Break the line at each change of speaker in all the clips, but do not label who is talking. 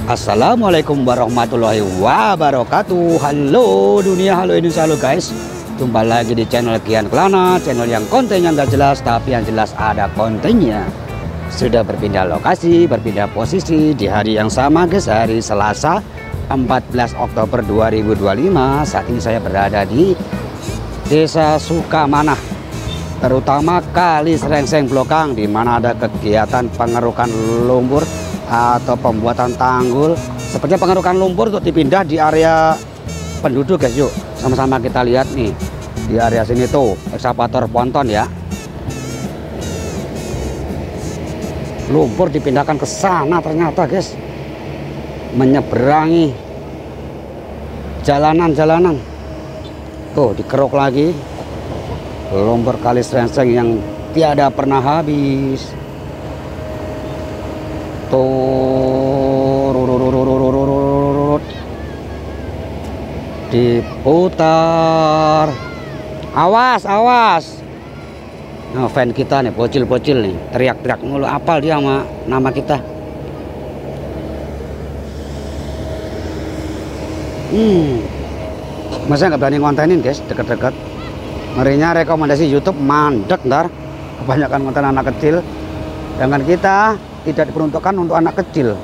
Assalamualaikum warahmatullahi wabarakatuh. Halo dunia, halo Indonesia, halo guys. Jumpa lagi di channel Kian Kelana, channel yang kontennya nggak jelas tapi yang jelas ada kontennya. Sudah berpindah lokasi, berpindah posisi di hari yang sama guys, hari Selasa 14 Oktober 2025. Saat ini saya berada di Desa Sukamanah, terutama Kali Srengseng Blokang, di mana ada kegiatan pengerukan lumpur atau pembuatan tanggul. Sepertinya pengerukan lumpur untuk dipindah di area penduduk guys. Yuk sama-sama kita lihat nih di area sini tuh ekskavator ponton ya. Lumpur dipindahkan ke sana ternyata guys, menyeberangi jalanan-jalanan. Tuh dikeruk lagi lumpur Kali Srengseng yang tiada pernah habis. Diputar, awas awas. Nah, fan kita nih bocil-bocil nih teriak-teriak mulu, apal dia sama nama kita. Masa nggak berani ngontenin guys deket-deket, ngerinya rekomendasi YouTube mandek ntar kebanyakan konten anak kecil. Dengan kita tidak diperuntukkan untuk anak kecil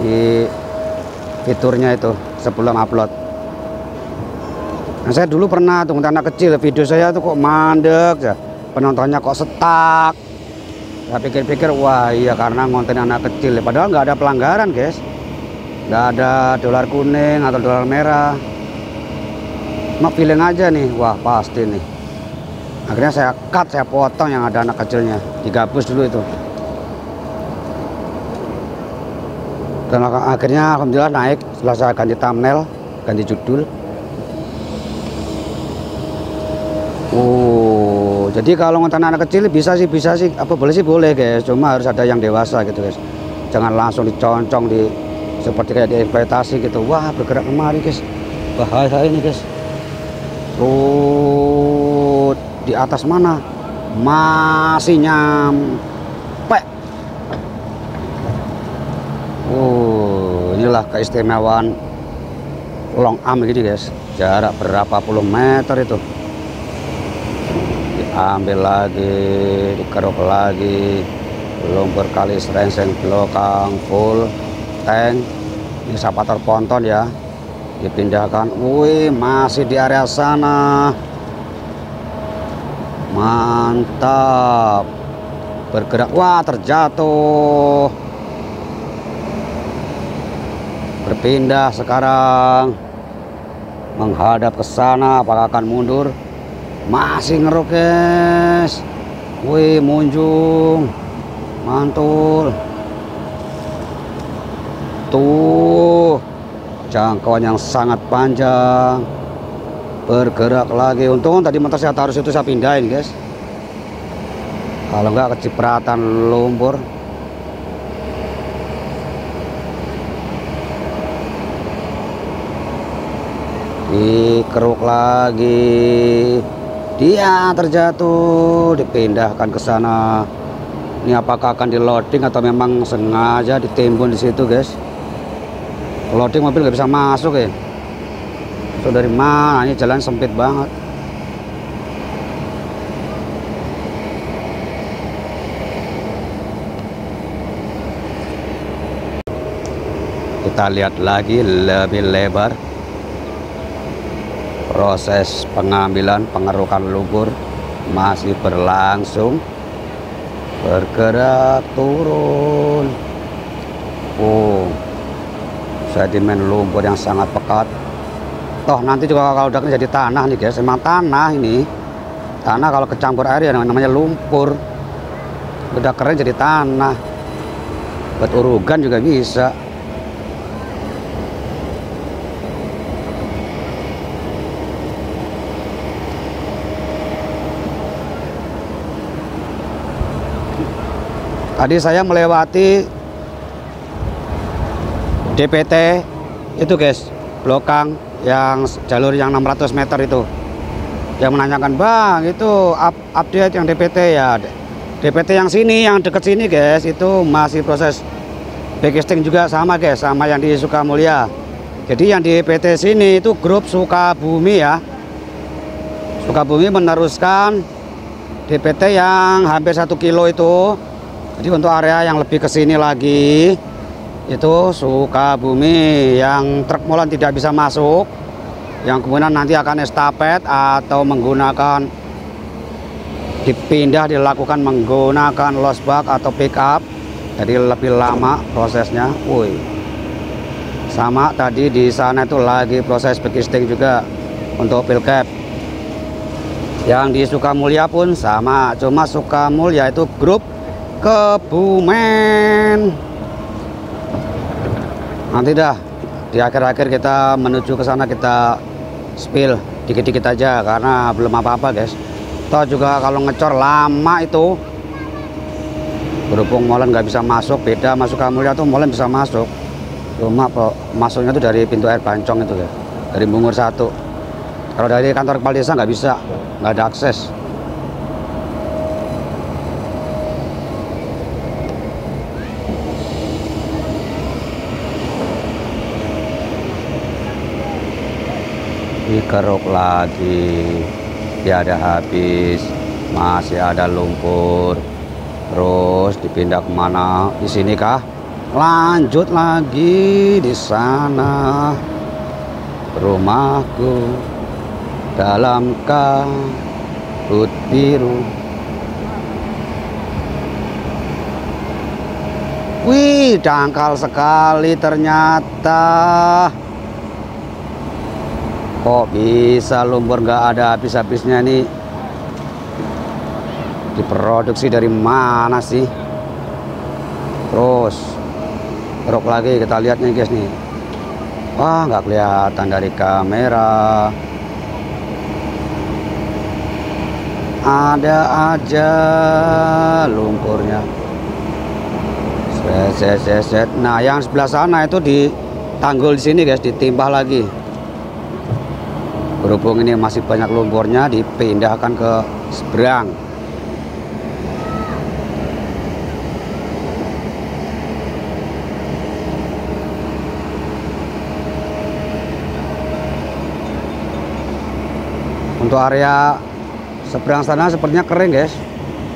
di fiturnya itu sebelum upload. Nah, saya dulu pernah tuh untuk anak kecil, video saya tuh kok mandek ya, penontonnya kok setak. Saya pikir-pikir wah iya karena konten anak kecil, padahal nggak ada pelanggaran guys, nggak ada dolar kuning atau dolar merah. Cuma feeling aja nih, wah pasti nih. Akhirnya saya cut, saya potong yang ada anak kecilnya, digabus dulu itu. Dan akhirnya alhamdulillah naik setelah saya ganti thumbnail, ganti judul. Oh, jadi kalau ngonten anak kecil bisa sih, apa boleh sih boleh guys, cuma harus ada yang dewasa gitu guys. Jangan langsung diconcong di seperti kayak dieksploitasi gitu. Wah bergerak kemari guys, bahaya ini guys. Oh, di atas mana masih nyampe. Oh, inilah keistimewaan long arm gini guys, jarak berapa puluh meter itu. Diambil lagi, dikeruk lagi, lumpur Kali Srengseng Blokang full tank. Ini ekskavator ponton ya, dipindahkan. Wih, masih di area sana, mantap. Bergerak, wah terjatuh. Berpindah sekarang menghadap ke sana, apakah akan mundur? Masih ngeruk guys. Wih, munjung, mantul. Tuh jangkauan yang sangat panjang. Bergerak lagi. Untung tadi motor saya taruh itu saya pindahin guys, kalau enggak kecipratan lumpur. Dikeruk lagi, dia terjatuh, dipindahkan ke sana. Ini apakah akan di loading atau memang sengaja ditimbun di situ guys? Loading mobil nggak bisa masuk ya. So dari mana? Ini jalan sempit banget. Kita lihat lagi lebih lebar. Proses pengambilan pengerukan lumpur masih berlangsung. Bergerak turun. Oh, sedimen lumpur yang sangat pekat. Toh nanti juga kalau udah jadi tanah nih guys, emang tanah ini. Tanah kalau kecampur air ya namanya lumpur. Udah keren jadi tanah. Buat urugan juga bisa. Tadi saya melewati DPT itu guys, Blokang, yang jalur yang 600 meter itu. Yang menanyakan, bang itu update yang DPT ya. DPT yang sini, yang deket sini guys, itu masih proses backcasting juga sama guys, sama yang di Sukamulya. Jadi yang di PT sini itu grup Sukabumi ya. Sukabumi meneruskan DPT yang hampir 1 kilo itu. Jadi untuk area yang lebih ke sini lagi itu Sukabumi yang truk molen tidak bisa masuk, yang kemudian nanti akan estafet atau menggunakan dilakukan menggunakan losbak atau pickup, jadi lebih lama prosesnya. Woi, sama tadi di sana itu lagi proses backcasting juga untuk pilcap. Yang di Sukamulya pun sama, cuma Sukamulya itu grup Kebumen. Nanti dah di akhir-akhir kita menuju ke sana, kita spill dikit-dikit aja karena belum apa-apa guys. Toh juga kalau ngecor lama itu, berhubung molen nggak bisa masuk, beda masuk Sukamulya tuh molen bisa masuk, cuma masuknya tuh dari pintu air Bancong itu ya, dari Bungur 1. Kalau dari kantor kepala desa nggak bisa, nggak ada akses. Dikeruk lagi, tiada habis, masih ada lumpur. Terus dipindah kemana? Di sini kah? Lanjut lagi di sana. Rumahku dalam kabut biru. Wih, dangkal sekali ternyata. Kok bisa lumpur nggak ada habis-habisnya nih? Diproduksi dari mana sih? Terus keruk lagi, kita lihat nih guys nih. Wah, nggak kelihatan dari kamera. Ada aja lumpurnya. Set. Nah, yang sebelah sana itu ditanggul di sini guys, ditimbah lagi. Berhubung ini masih banyak lumpurnya, dipindahkan ke seberang. Untuk area seberang sana sepertinya kering guys,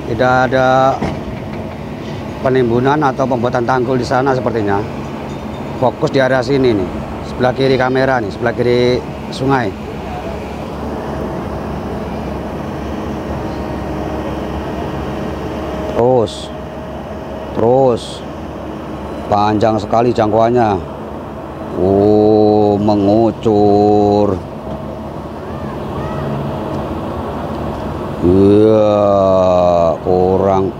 tidak ada penimbunan atau pembuatan tanggul di sana sepertinya. Fokus di area sini nih, sebelah kiri kamera nih, sebelah kiri sungai. Terus panjang sekali jangkauannya. Mengucur. Iya, kurang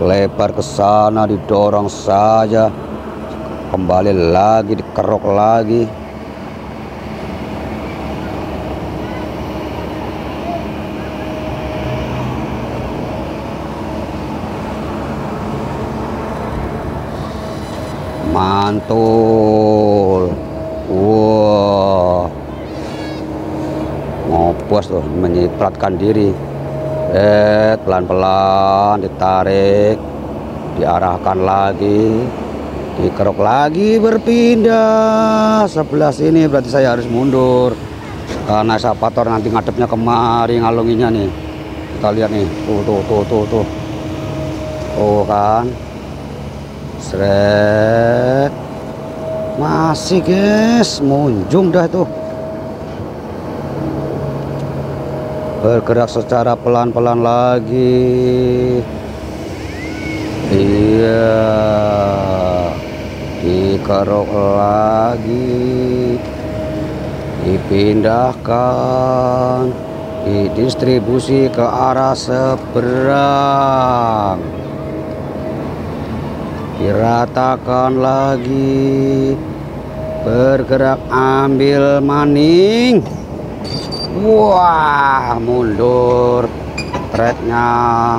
lebar ke sana, didorong saja. Kembali lagi, dikeruk lagi. Mantul. Wah, ngopos tuh, menyipratkan diri. Pelan-pelan ditarik, diarahkan lagi, dikeruk lagi, berpindah sebelah sini. Berarti saya harus mundur karena eskapator nanti ngadepnya kemari, ngalunginya nih. Kita lihat nih, tuh kan. Sret, masih guys, munjung dah tuh. Bergerak secara pelan-pelan lagi. Iya, dikeruk lagi, dipindahkan, didistribusi ke arah seberang, diratakan lagi, bergerak, ambil maning. Wah, mundur threadnya,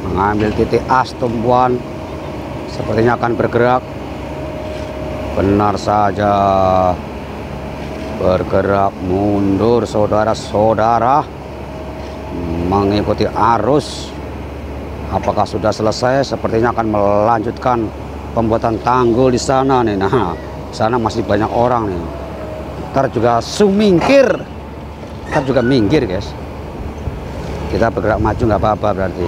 mengambil titik as tumpuan, sepertinya akan bergerak. Benar saja, bergerak mundur saudara-saudara, mengikuti arus. Apakah sudah selesai? Sepertinya akan melanjutkan pembuatan tanggul di sana nih. Nah, di sana masih banyak orang nih. Ntar juga sumingkir. Ntar juga minggir, guys. Kita bergerak maju nggak apa-apa berarti.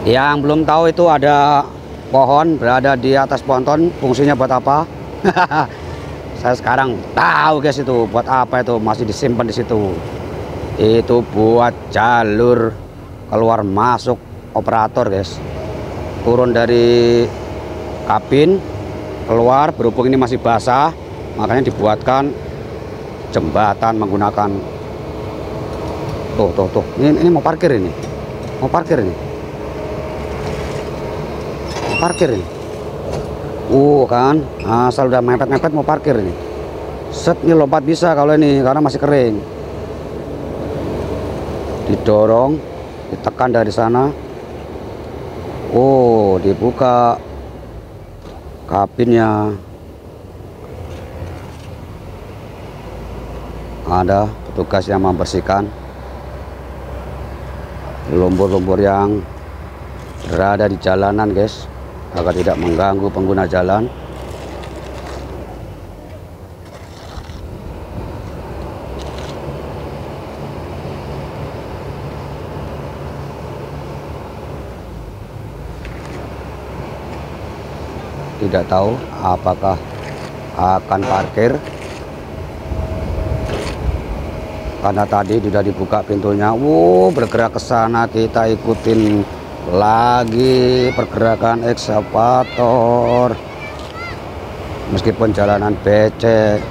Yang belum tahu itu ada pohon berada di atas ponton, fungsinya buat apa? Saya sekarang tahu, guys, itu buat apa. Itu masih disimpan di situ. Itu buat jalur keluar masuk operator, guys. Turun dari kabin keluar, berhubung ini masih basah, makanya dibuatkan jembatan menggunakan tuh. Ini mau parkir ini. Mau parkir ini. Parkir ini. Kan asal udah mepet-mepet mau parkir ini. Set, ini lompat bisa kalau ini karena masih kering. Didorong, ditekan dari sana. Dibuka kabinnya. Ada petugas yang membersihkan lumpur-lumpur yang berada di jalanan, guys, agar tidak mengganggu pengguna jalan. Tidak tahu apakah akan parkir karena tadi sudah dibuka pintunya. Bergerak ke sana, kita ikutin lagi pergerakan ekskavator meskipun jalanan becek.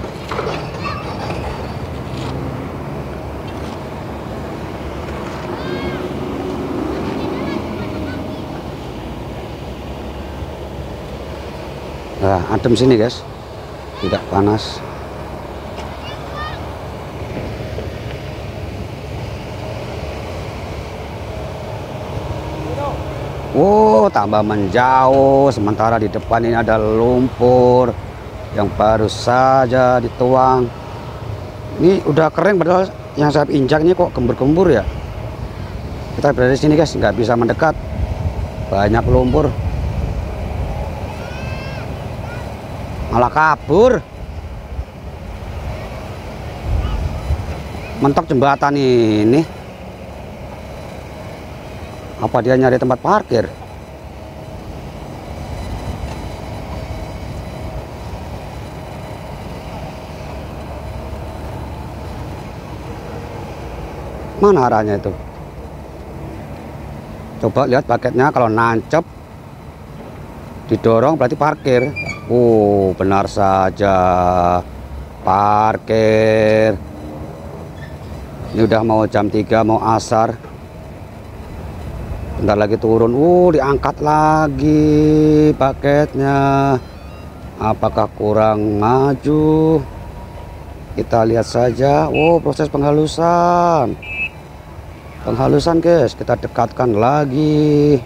Nah, adem sini, guys, tidak panas. Tambah menjauh, sementara di depan ini ada lumpur yang baru saja dituang. Ini udah kering, padahal yang saya injak ini kok gembur-gembur ya. Kita berada di sini, guys, nggak bisa mendekat, banyak lumpur. Malah kabur. Mentok jembatan ini. Apa dia nyari tempat parkir? Mana arahnya itu? Coba lihat paketnya, kalau nancep didorong berarti parkir. Benar saja, parkir. Ini udah mau jam 3, mau asar. Bentar lagi turun. Diangkat lagi paketnya. Apakah kurang maju? Kita lihat saja. Proses penghalusan. Penghalusan, guys, kita dekatkan lagi.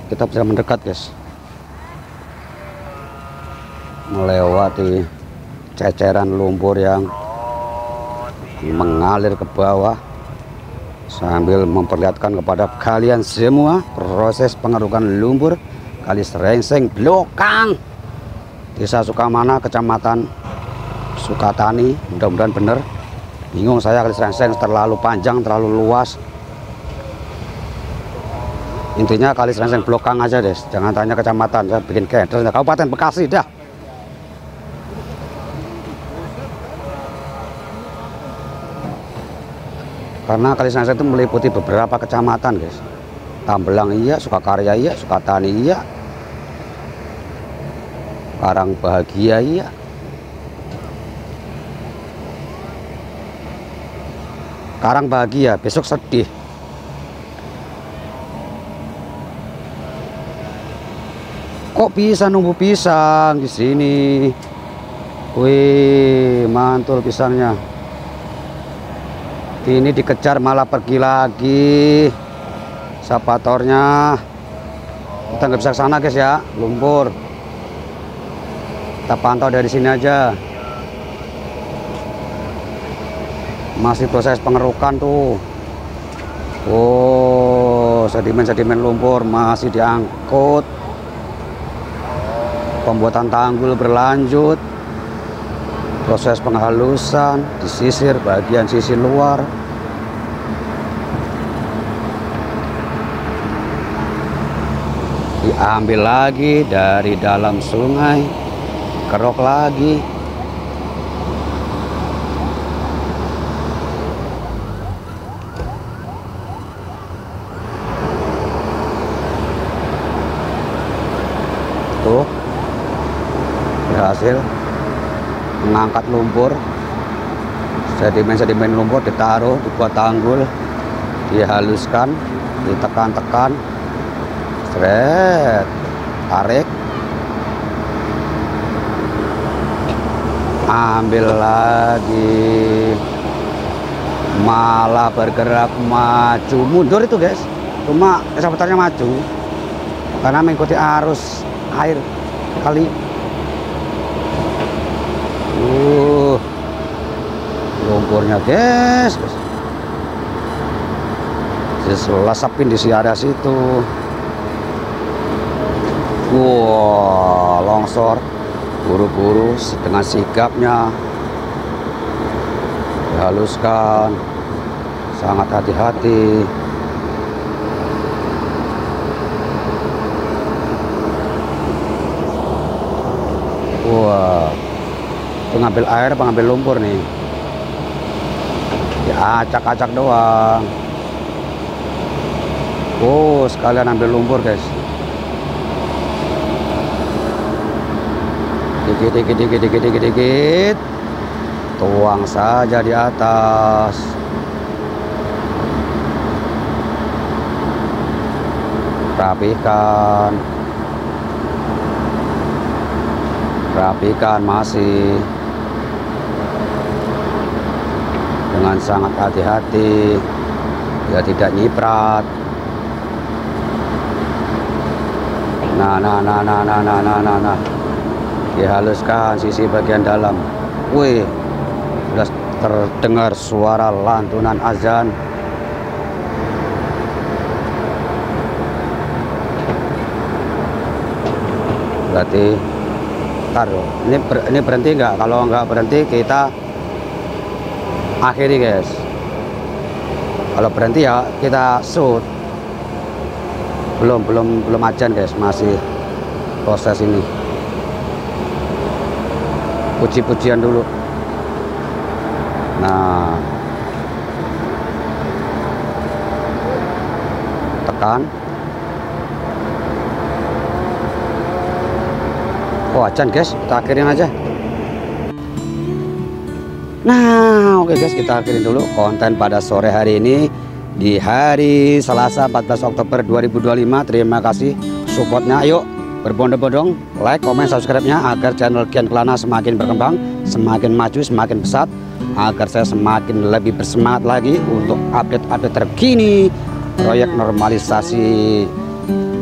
Kita bisa mendekat, guys, melewati ceceran lumpur yang mengalir ke bawah, sambil memperlihatkan kepada kalian semua proses pengerukan lumpur Kali Serengseng Blokang, Desa Sukamana, Kecamatan Sukatani. Mudah-mudahan benar. Bingung saya, Kali Serengseng terlalu panjang, terlalu luas. Intinya Kali Serengseng Blokang aja, deh. Jangan tanya kecamatan, saya bikin kedel. Kabupaten Bekasi dah. Karena Kali Serengseng itu meliputi beberapa kecamatan, guys. Tambelang iya, Sukakarya iya, Sukatani iya, Karang Bahagia iya. Karang Bahagia besok sedih. Kok bisa nunggu pisang di sini? Wih, mantul pisangnya. Ini dikejar malah pergi lagi sapatornya. Kita nggak bisa ke sana, guys, ya, lumpur. Kita pantau dari sini aja. Masih proses pengerukan tuh. Oh, sedimen-sedimen lumpur masih diangkut. Pembuatan tanggul berlanjut. Proses penghalusan, disisir bagian sisi luar. Diambil lagi dari dalam sungai, kerok lagi. Tuh, berhasil mengangkat lumpur, sedimen-sedimen lumpur ditaruh, dibuat tanggul, dihaluskan, ditekan-tekan, seret, tarik, ambil lagi, malah bergerak maju mundur itu guys, cuma kesempatannya maju karena mengikuti arus air kali. Lumpurnya guys, lesapin di area situ. Wow, longsor. Buru-buru dengan sigapnya dihaluskan, sangat hati-hati. Wah, pengambil air, pengambil lumpur nih, diacak-acak doang. Oh, sekalian ambil lumpur guys. Dikit, tuang saja di atas. Rapikan masih dengan sangat hati-hati, ya tidak nyiprat. Nah, dihaluskan sisi bagian dalam. Wih, sudah terdengar suara lantunan azan. Berarti taruh. Ini berhenti nggak? Kalau nggak berhenti kita akhiri guys. Kalau berhenti ya kita shoot. Belum azan guys, masih proses ini. Puji-pujian dulu. Nah, tekan. Oh, acan guys, kita akhirin aja. Nah, oke guys, kita akhirin dulu konten pada sore hari ini di hari Selasa 14 Oktober 2025. Terima kasih supportnya. Ayo berbondong-bondong like, komen, subscribe-nya agar channel Kian Kelana semakin berkembang, semakin maju, semakin pesat, agar saya semakin lebih bersemangat lagi untuk update-update terkini proyek normalisasi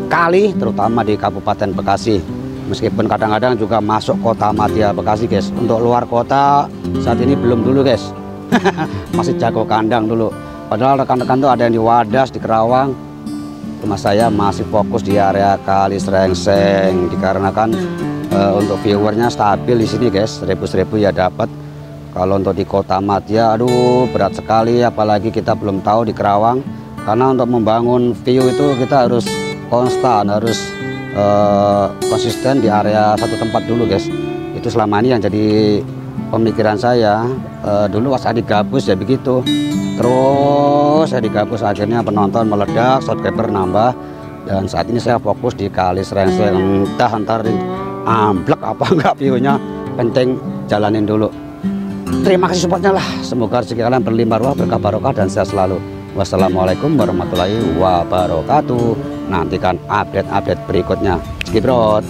kali, terutama di Kabupaten Bekasi. Meskipun kadang-kadang juga masuk kota Madya Bekasi guys. Untuk luar kota saat ini belum dulu guys. Masih jago kandang dulu. Padahal rekan-rekan tuh ada yang di Wadas, di Kerawang. Cuma saya masih fokus di area Kali Srengseng, dikarenakan untuk viewernya stabil di sini guys, 1000 ya dapat. Kalau untuk di kota Madya, aduh berat sekali, apalagi kita belum tahu di Kerawang. Karena untuk membangun view itu kita harus konstan, harus konsisten di area satu tempat dulu guys. Itu selama ini yang jadi pemikiran saya. Dulu pas Adi gabus ya begitu. Terus saya digabus, akhirnya penonton meledak, subscriber nambah, dan saat ini saya fokus di Kali Srengseng. Entah ntar amblek apa enggak view-nya, penting jalanin dulu. Terima kasih supportnya lah, semoga rezeki kalian berlimpah ruah, berkah barokah, dan sehat selalu. Wassalamualaikum warahmatullahi wabarakatuh. Nantikan update-update berikutnya. Skibrot.